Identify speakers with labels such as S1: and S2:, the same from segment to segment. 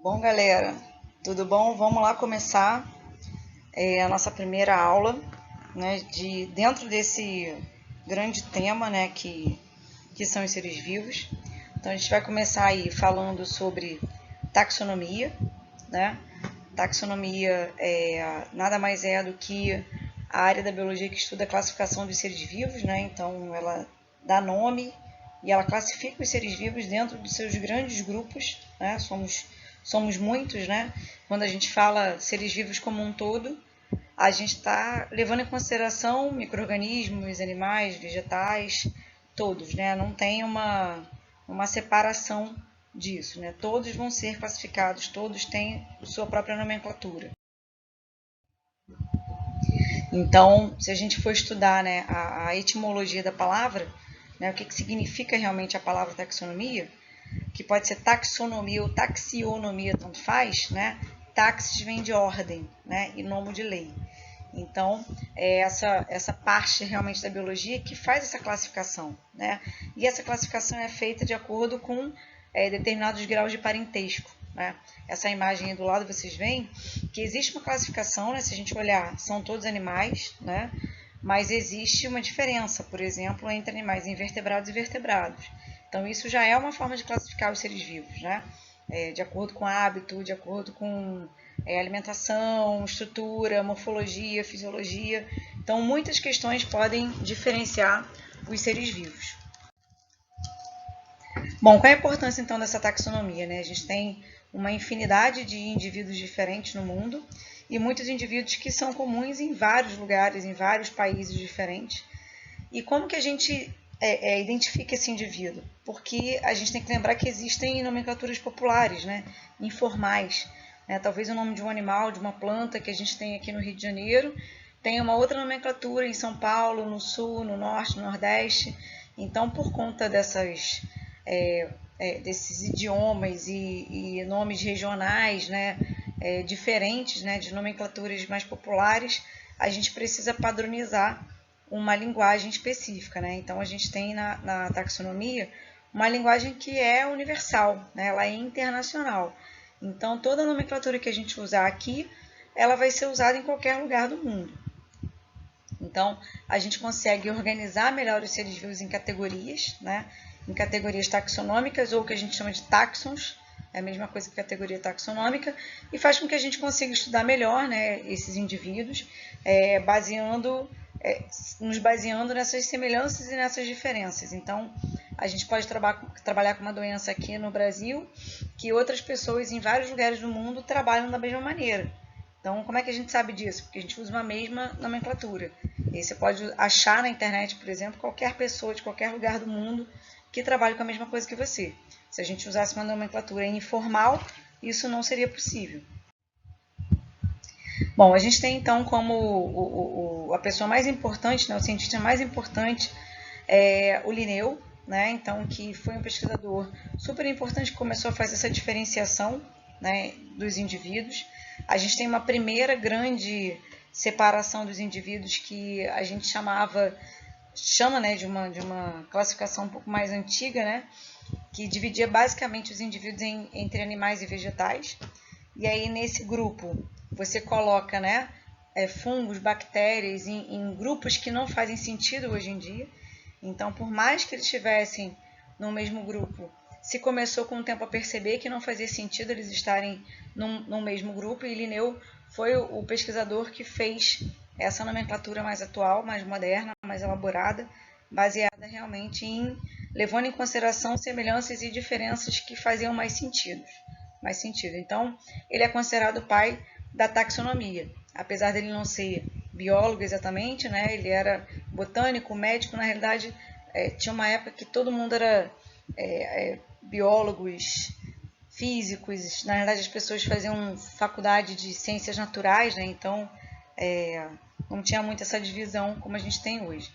S1: Bom, galera, tudo bom? Vamos lá começar a nossa primeira aula, né, dentro desse grande tema, né, que são os seres vivos. Então, a gente vai começar aí falando sobre taxonomia, né? Taxonomia nada mais é do que a área da biologia que estuda a classificação dos seres vivos, né? Então, ela dá nome e ela classifica os seres vivos dentro de seus grandes grupos, né? Somos muitos, né? Quando a gente fala seres vivos como um todo, a gente está levando em consideração micro-organismos, animais, vegetais, todos, né? Não tem uma separação disso, né? Todos vão ser classificados, todos têm sua própria nomenclatura. Então, se a gente for estudar, né, a etimologia da palavra, né, o que significa realmente a palavra taxonomia, que pode ser taxonomia ou taxionomia, tanto faz, né? Taxis vem de ordem, né? E nomo de lei. Então, é essa parte realmente da biologia que faz essa classificação, né? E essa classificação é feita de acordo com determinados graus de parentesco, né? Essa imagem aí do lado vocês veem que existe uma classificação, né? Se a gente olhar, são todos animais, né? Mas existe uma diferença, por exemplo, entre animais invertebrados e vertebrados. Então, isso já é uma forma de classificar os seres vivos, né? De acordo com hábito, de acordo com alimentação, estrutura, morfologia, fisiologia. Então, muitas questões podem diferenciar os seres vivos. Bom, qual é a importância então dessa taxonomia, né? A gente tem uma infinidade de indivíduos diferentes no mundo e muitos indivíduos que são comuns em vários lugares, em vários países diferentes. E como que a gente identifica esse indivíduo? Porque a gente tem que lembrar que existem nomenclaturas populares, né? Informais. Né? Talvez o nome de um animal, de uma planta que a gente tem aqui no Rio de Janeiro, tenha uma outra nomenclatura em São Paulo, no Sul, no Norte, no Nordeste. Então, por conta desses idiomas e nomes regionais, né, diferentes, né, de nomenclaturas mais populares, a gente precisa padronizar uma linguagem específica, né? Então, a gente tem na taxonomia uma linguagem que é universal, né? Ela é internacional. Então, toda a nomenclatura que a gente usar aqui, ela vai ser usada em qualquer lugar do mundo. Então, a gente consegue organizar melhor os seres vivos em categorias, né? Em categorias taxonômicas, ou o que a gente chama de táxons, é a mesma coisa que categoria taxonômica, e faz com que a gente consiga estudar melhor, né, esses indivíduos, nos baseando nessas semelhanças e nessas diferenças. Então, a gente pode trabalhar com uma doença aqui no Brasil que outras pessoas em vários lugares do mundo trabalham da mesma maneira. Então, como é que a gente sabe disso? Porque a gente usa uma mesma nomenclatura. E aí você pode achar na internet, por exemplo, qualquer pessoa de qualquer lugar do mundo que trabalhe com a mesma coisa que você. Se a gente usasse uma nomenclatura informal, isso não seria possível. Bom, a gente tem então como a pessoa mais importante, né, o cientista mais importante, o Linneu, né, então, que foi um pesquisador super importante que começou a fazer essa diferenciação, né, dos indivíduos. A gente tem uma primeira grande separação dos indivíduos que a gente chama, né, de uma classificação um pouco mais antiga, né, que dividia basicamente os indivíduos entre animais e vegetais. E aí, nesse grupo, você coloca, né, fungos, bactérias em grupos que não fazem sentido hoje em dia. Então, por mais que eles estivessem no mesmo grupo, se começou com o tempo a perceber que não fazia sentido eles estarem num mesmo grupo, e Linneu foi o pesquisador que fez essa nomenclatura mais atual, mais moderna, mais elaborada, baseada realmente levando em consideração semelhanças e diferenças que faziam mais sentido. Então, ele é considerado o pai da taxonomia, apesar dele não ser biólogo exatamente, né? Ele era botânico, médico. Na realidade, tinha uma época que todo mundo era biólogos, físicos. Na realidade, as pessoas faziam faculdade de ciências naturais, né? Então, não tinha muito essa divisão como a gente tem hoje.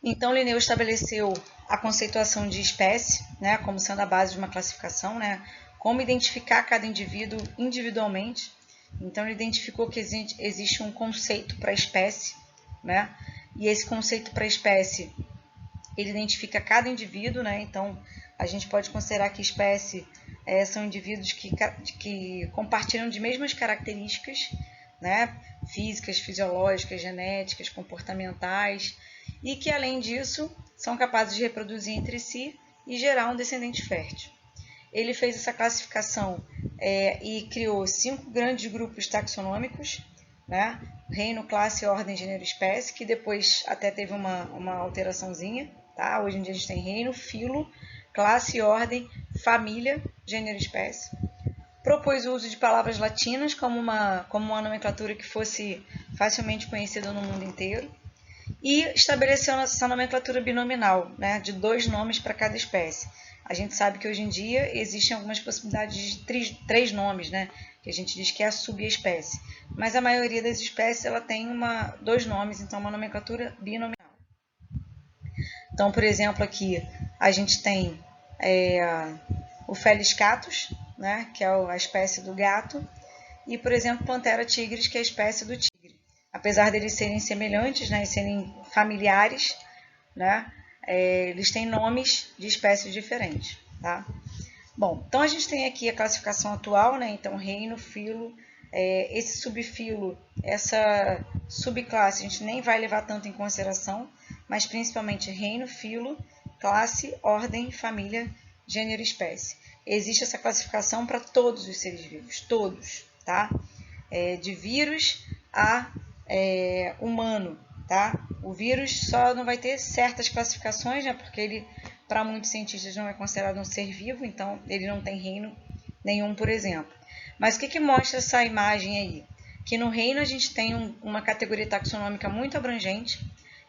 S1: Então, Linneu estabeleceu a conceituação de espécie, né, como sendo a base de uma classificação, né, como identificar cada indivíduo individualmente. Então, ele identificou que existe um conceito para a espécie, né, e esse conceito para a espécie, ele identifica cada indivíduo, né, então a gente pode considerar que espécie são indivíduos que compartilham de mesmas características, né, físicas, fisiológicas, genéticas, comportamentais, e que, além disso, são capazes de reproduzir entre si e gerar um descendente fértil. Ele fez essa classificação e criou 5 grandes grupos taxonômicos, né? Reino, classe, ordem, gênero, espécie, que depois até teve uma alteraçãozinha. Tá? Hoje em dia a gente tem reino, filo, classe, ordem, família, gênero, espécie. Propôs o uso de palavras latinas como uma nomenclatura que fosse facilmente conhecida no mundo inteiro. E estabeleceu essa nomenclatura binominal, né, de 2 nomes para cada espécie. A gente sabe que hoje em dia existem algumas possibilidades de 3 nomes, né, que a gente diz que é a subespécie. Mas a maioria das espécies ela tem 2 nomes, então uma nomenclatura binominal. Então, por exemplo, aqui a gente tem o Felis catus, né, que é a espécie do gato, e, por exemplo, Panthera tigris, que é a espécie do tigre. Apesar deles serem semelhantes, né, e serem familiares, né, eles têm nomes de espécies diferentes. Tá? Bom, então a gente tem aqui a classificação atual, né, então reino, filo, esse subfilo, essa subclasse a gente nem vai levar tanto em consideração, mas principalmente reino, filo, classe, ordem, família, gênero e espécie. Existe essa classificação para todos os seres vivos, todos, tá? De vírus a humano, tá? O vírus só não vai ter certas classificações, né? Porque ele, para muitos cientistas, não é considerado um ser vivo, então ele não tem reino nenhum, por exemplo. Mas o que mostra essa imagem aí? Que no reino a gente tem uma categoria taxonômica muito abrangente,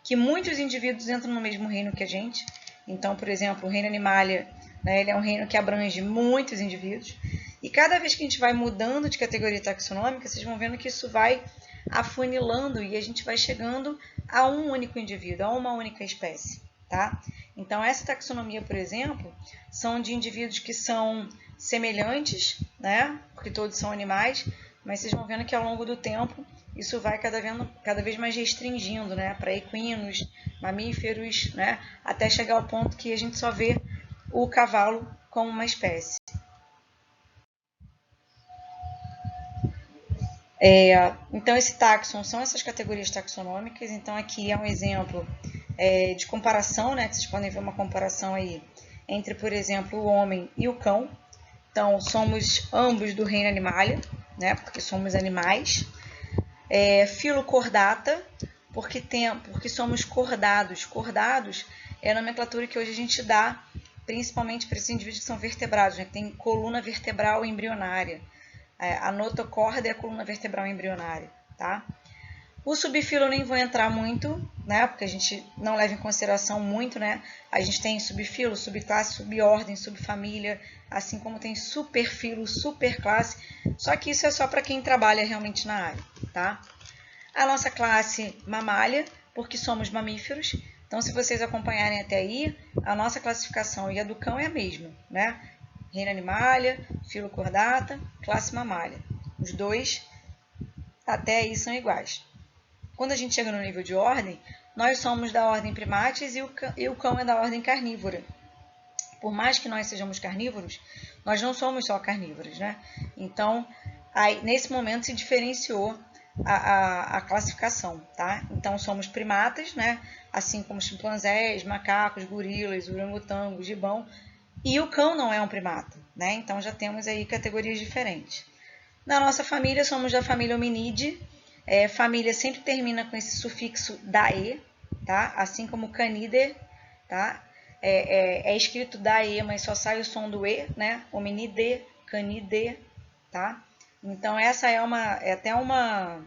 S1: que muitos indivíduos entram no mesmo reino que a gente. Então, por exemplo, o reino Animalia, né, ele é um reino que abrange muitos indivíduos. E cada vez que a gente vai mudando de categoria taxonômica, vocês vão vendo que isso vai afunilando e a gente vai chegando a um único indivíduo, a uma única espécie. Tá? Então, essa taxonomia, por exemplo, são de indivíduos que são semelhantes, né? Porque todos são animais, mas vocês vão vendo que ao longo do tempo isso vai cada vez mais restringindo, né? Para equinos, mamíferos, né? Até chegar ao ponto que a gente só vê o cavalo como uma espécie. Então, esse táxon são essas categorias taxonômicas. Então, aqui é um exemplo de comparação, né? Que vocês podem ver uma comparação aí entre, por exemplo, o homem e o cão. Então, somos ambos do reino Animalia, né? Porque somos animais. Filocordata, porque somos cordados. Cordados é a nomenclatura que hoje a gente dá principalmente para esses indivíduos que são vertebrados, né? Que tem coluna vertebral embrionária. A notocorda é a coluna vertebral embrionária, tá? O subfilo eu nem vou entrar muito, né? Porque a gente não leva em consideração muito, né? A gente tem subfilo, subclasse, subordem, subfamília, assim como tem superfilo, superclasse. Só que isso é só para quem trabalha realmente na área, tá? A nossa classe mamália, porque somos mamíferos. Então, se vocês acompanharem até aí, a nossa classificação e a do cão é a mesma, né? Reino Animalia, Filocordata, classe mamália. Os dois até aí são iguais. Quando a gente chega no nível de ordem, nós somos da ordem Primates e o cão é da ordem carnívora. Por mais que nós sejamos carnívoros, nós não somos só carnívoros, né? Então, aí, nesse momento se diferenciou a classificação, tá? Então, somos primatas, né? Assim como chimpanzés, macacos, gorilas, orangotangos, gibão. E o cão não é um primata, né? Então, já temos aí categorias diferentes. Na nossa família, somos da família Hominidae. Família sempre termina com esse sufixo dae, tá? Assim como Canidae, tá? É escrito dae, mas só sai o som do e, né? Hominidae, Canidae, tá? Então, essa é até uma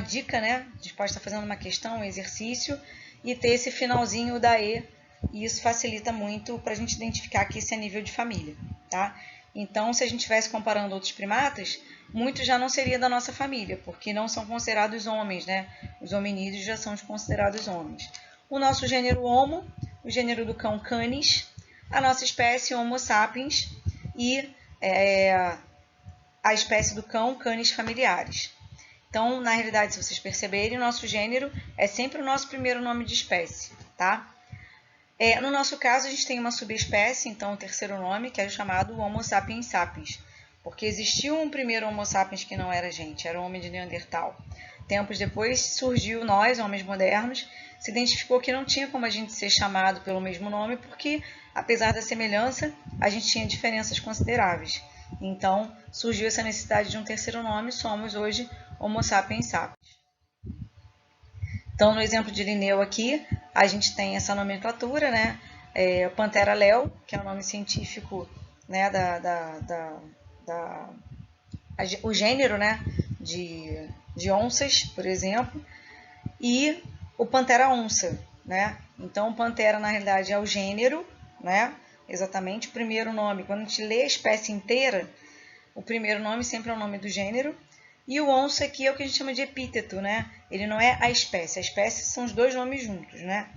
S1: dica, né? A gente pode estar fazendo uma questão, um exercício, e ter esse finalzinho dae, e isso facilita muito para a gente identificar que esse é nível de família, tá? Então, se a gente estivesse comparando outros primatas, muitos já não seria da nossa família, porque não são considerados homens, né? Os hominídeos já são considerados homens. O nosso gênero Homo, o gênero do cão Canis, a nossa espécie Homo sapiens e a espécie do cão Canis familiaris. Então, na realidade, se vocês perceberem, o nosso gênero é sempre o nosso primeiro nome de espécie, tá? No nosso caso, a gente tem uma subespécie, então o terceiro nome, que é o chamado Homo sapiens sapiens, porque existiu um primeiro Homo sapiens que não era a gente, era o homem de Neandertal. Tempos depois surgiu nós, homens modernos, se identificou que não tinha como a gente ser chamado pelo mesmo nome, porque, apesar da semelhança, a gente tinha diferenças consideráveis. Então, surgiu essa necessidade de um terceiro nome, somos hoje Homo sapiens sapiens. Então, no exemplo de Linneu aqui, a gente tem essa nomenclatura, né? Panthera leo, que é o nome científico, né, o gênero, né, de onças, por exemplo, e o Panthera onça, né? Então, o Panthera, na realidade, é o gênero, né? Exatamente, o primeiro nome. Quando a gente lê a espécie inteira, o primeiro nome sempre é o nome do gênero. E o onça aqui é o que a gente chama de epíteto, né? Ele não é a espécie são os dois nomes juntos, né?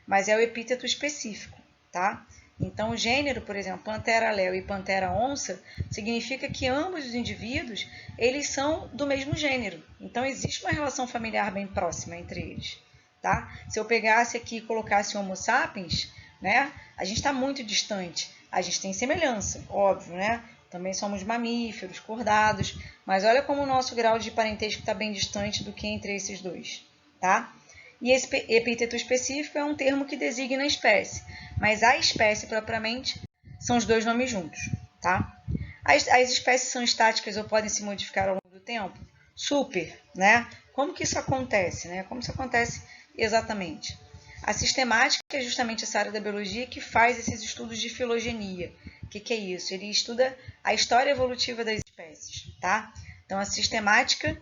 S1: Mas é o epíteto específico, tá? Então, o gênero, por exemplo, Panthera leo e Panthera onça, significa que ambos os indivíduos, eles são do mesmo gênero. Então, existe uma relação familiar bem próxima entre eles, tá? Se eu pegasse aqui e colocasse Homo sapiens, né? A gente está muito distante. A gente tem semelhança, óbvio, né? Também somos mamíferos, cordados, mas olha como o nosso grau de parentesco está bem distante do que entre esses dois, tá? E esse epíteto específico é um termo que designa a espécie, mas a espécie propriamente são os dois nomes juntos, tá? As espécies são estáticas ou podem se modificar ao longo do tempo? Super, né? Como que isso acontece, né? Como isso acontece exatamente? A sistemática é justamente essa área da biologia que faz esses estudos de filogenia. O que é isso? Ele estuda a história evolutiva das espécies, tá? Então, a sistemática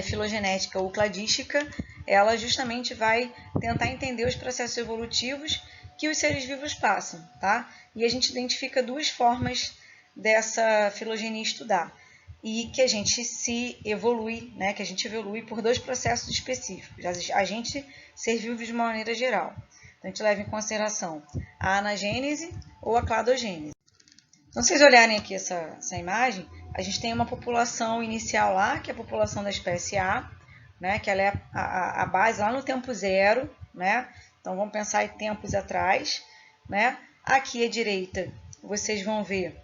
S1: filogenética ou cladística, ela justamente vai tentar entender os processos evolutivos que os seres vivos passam, tá? E a gente identifica duas formas dessa filogenia estudar. E que a gente se evolui, né? Que a gente evolui por dois processos específicos. A gente ser vivo de uma maneira geral. Então, a gente leva em consideração a anagênese ou a cladogênese. Então, se vocês olharem aqui essa imagem, a gente tem uma população inicial lá, que é a população da espécie A, né? Que ela é a base lá no tempo zero, né? Então, vamos pensar em tempos atrás, né? Aqui à direita, vocês vão ver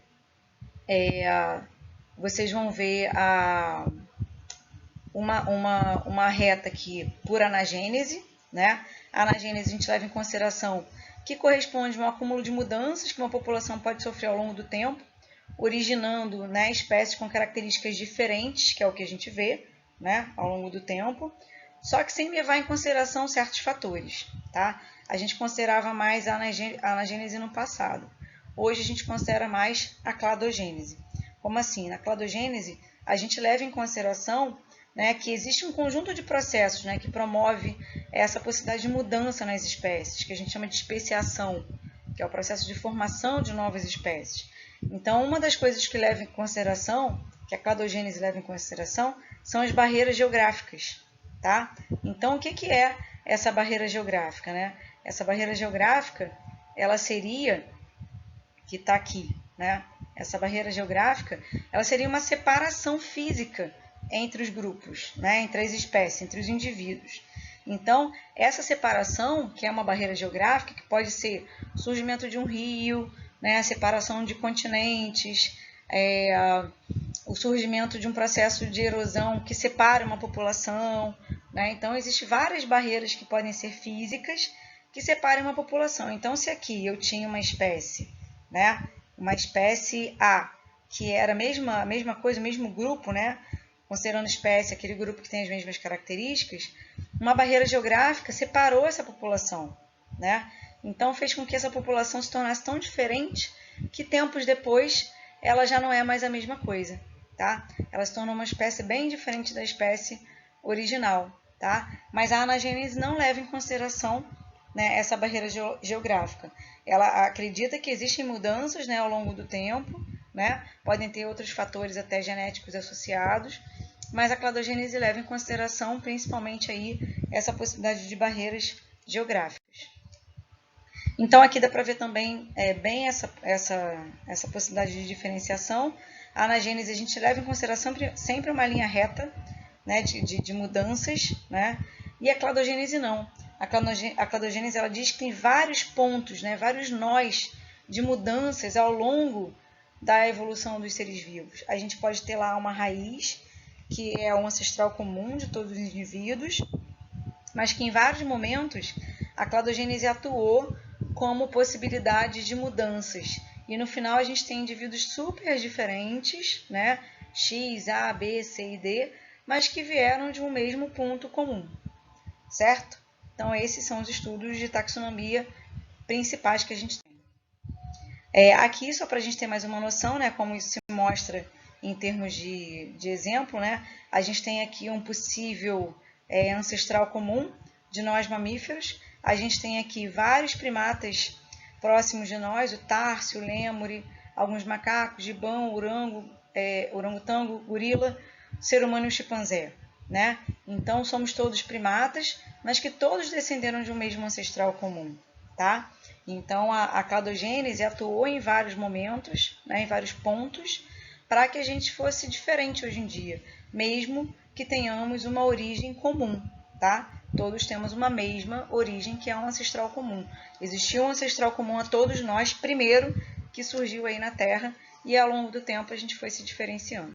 S1: uma reta aqui por anagênese, né? A anagênese a gente leva em consideração que corresponde a um acúmulo de mudanças que uma população pode sofrer ao longo do tempo, originando, né, espécies com características diferentes, que é o que a gente vê, né, ao longo do tempo, só que sem levar em consideração certos fatores, tá? A gente considerava mais a anagênese no passado. Hoje a gente considera mais a cladogênese. Como assim? Na cladogênese, a gente leva em consideração, né, que existe um conjunto de processos, né, que promove essa possibilidade de mudança nas espécies, que a gente chama de especiação, que é o processo de formação de novas espécies. Então, uma das coisas que leva em consideração, que a cladogênese leva em consideração, são as barreiras geográficas, tá? Então, o que é essa barreira geográfica, né? Essa barreira geográfica, ela seria, que está aqui, né? Essa barreira geográfica, ela seria uma separação física entre os grupos, né? Entre as espécies, entre os indivíduos. Então, essa separação, que é uma barreira geográfica, que pode ser o surgimento de um rio, né? A separação de continentes, o surgimento de um processo de erosão que separa uma população, né? Então, existem várias barreiras que podem ser físicas que separam uma população. Então, se aqui eu tinha uma espécie, né? Uma espécie A, que era a mesma coisa, o mesmo grupo, né? Considerando espécie, aquele grupo que tem as mesmas características, uma barreira geográfica separou essa população, né? Então, fez com que essa população se tornasse tão diferente que tempos depois ela já não é mais a mesma coisa, tá? Ela se tornou uma espécie bem diferente da espécie original, tá? Mas a anagênese não leva em consideração, né, essa barreira geográfica. Ela acredita que existem mudanças, né, ao longo do tempo, né? Podem ter outros fatores até genéticos associados, mas a cladogênese leva em consideração principalmente aí essa possibilidade de barreiras geográficas. Então, aqui dá para ver também bem essa possibilidade de diferenciação. A anagênese a gente leva em consideração sempre uma linha reta, né, de mudanças, né? E a cladogênese não. A cladogênese ela diz que tem vários pontos, né, vários nós de mudanças ao longo da evolução dos seres vivos. A gente pode ter lá uma raiz, que é o ancestral comum de todos os indivíduos, mas que em vários momentos a cladogênese atuou como possibilidade de mudanças. E no final a gente tem indivíduos super diferentes, né? X, A, B, C e D, mas que vieram de um mesmo ponto comum, certo? Então esses são os estudos de taxonomia principais que a gente tem. Aqui, só para a gente ter mais uma noção, né, como isso se mostra em termos de exemplo, né, a gente tem aqui um possível ancestral comum de nós mamíferos. A gente tem aqui vários primatas próximos de nós, o tarse, o lêmure, alguns macacos, gibão, orangotango, gorila, ser humano e o chimpanzé, né? Então, somos todos primatas, mas que todos descenderam de um mesmo ancestral comum, tá? Então, a cladogênese atuou em vários momentos, né, em vários pontos, para que a gente fosse diferente hoje em dia, mesmo que tenhamos uma origem comum, tá? Todos temos uma mesma origem, que é um ancestral comum. Existiu um ancestral comum a todos nós, primeiro, que surgiu aí na Terra, e ao longo do tempo a gente foi se diferenciando.